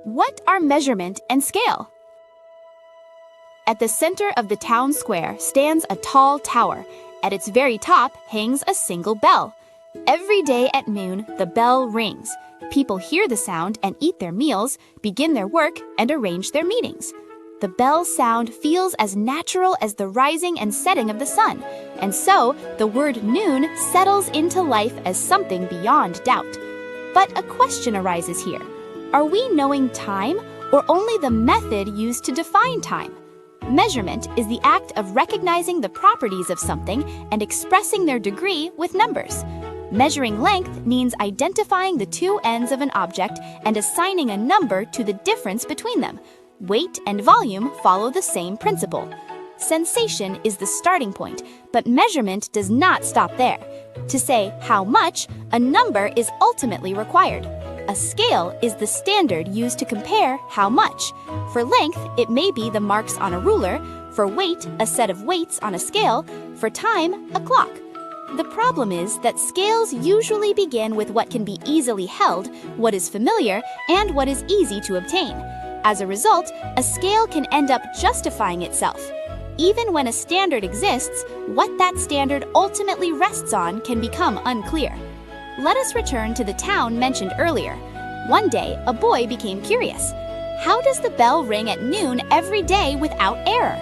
What are measurement and scale? At the center of the town square stands a tall tower. At its very top hangs a single bell. Every day at noon, the bell rings. People hear the sound and eat their meals, begin their work, and arrange their meetings. The bell sound feels as natural as the rising and setting of the sun, and so the word noon settles into life as something beyond doubt. But a question arises here. Are we knowing time, or only the method used to define time? Measurement is the act of recognizing the properties of something and expressing their degree with numbers. Measuring length means identifying the two ends of an object and assigning a number to the difference between them. Weight and volume follow the same principle. Sensation is the starting point, but measurement does not stop there. To say how much, a number is ultimately required. A scale is the standard used to compare how much. For length, it may be the marks on a ruler. For weight, a set of weights on a scale. For time, a clock. The problem is that scales usually begin with what can be easily held, what is familiar, and what is easy to obtain. As a result, a scale can end up justifying itself. Even when a standard exists, what that standard ultimately rests on can become unclear. Let us return to the town mentioned earlier. One day, a boy became curious. How does the bell ring at noon every day without error?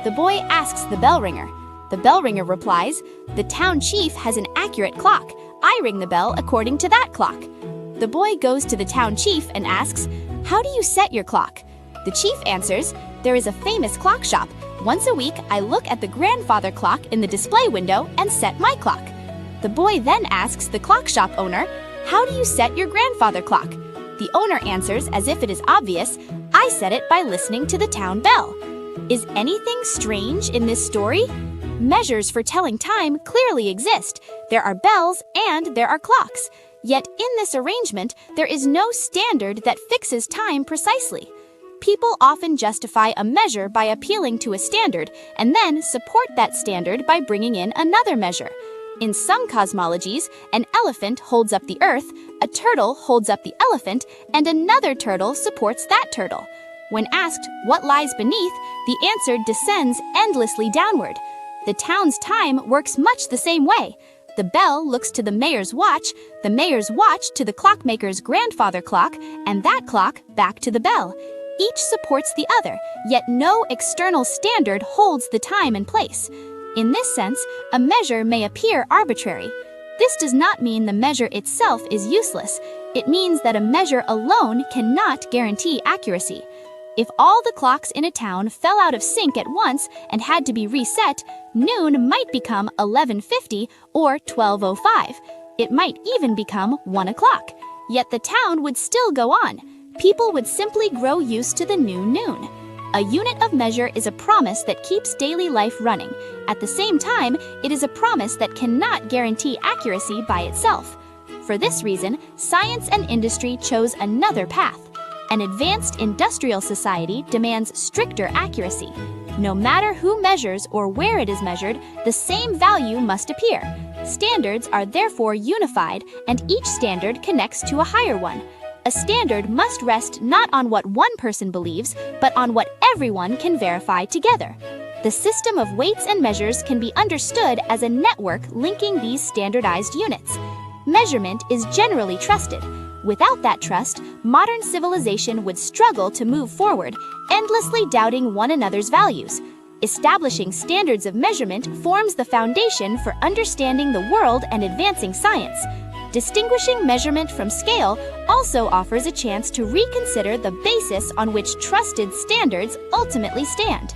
The boy asks the bell ringer. The bell ringer replies, "The town chief has an accurate clock. I ring the bell according to that clock." The boy goes to the town chief and asks, "How do you set your clock?" The chief answers, "There is a famous clock shop. Once a week, I look at the grandfather clock in the display window and set my clock." The boy then asks the clock shop owner, "How do you set your grandfather clock?" The owner answers as if it is obvious, "I set it by listening to the town bell." Is anything strange in this story? Measures for telling time clearly exist. There are bells and there are clocks. Yet in this arrangement, there is no standard that fixes time precisely. People often justify a measure by appealing to a standard and then support that standard by bringing in another measure. In some cosmologies, an elephant holds up the earth, a turtle holds up the elephant, and another turtle supports that turtle. When asked what lies beneath, the answer descends endlessly downward. The town's time works much the same way. The bell looks to the mayor's watch to the clockmaker's grandfather clock, and that clock back to the bell. Each supports the other, yet no external standard holds the time in place. In this sense, a measure may appear arbitrary. This does not mean the measure itself is useless. It means that a measure alone cannot guarantee accuracy. If all the clocks in a town fell out of sync at once and had to be reset, noon might become 11:50 or 12:05. It might even become 1 o'clock. Yet the town would still go on. People would simply grow used to the new noon. A unit of measure is a promise that keeps daily life running. At the same time, it is a promise that cannot guarantee accuracy by itself. For this reason, science and industry chose another path. An advanced industrial society demands stricter accuracy. No matter who measures or where it is measured, the same value must appear. Standards are therefore unified, and each standard connects to a higher one. A standard must rest not on what one person believes, but on what everyone can verify together. The system of weights and measures can be understood as a network linking these standardized units. Measurement is generally trusted. Without that trust, modern civilization would struggle to move forward, endlessly doubting one another's values. Establishing standards of measurement forms the foundation for understanding the world and advancing science. Distinguishing measurement from scale also offers a chance to reconsider the basis on which trusted standards ultimately stand.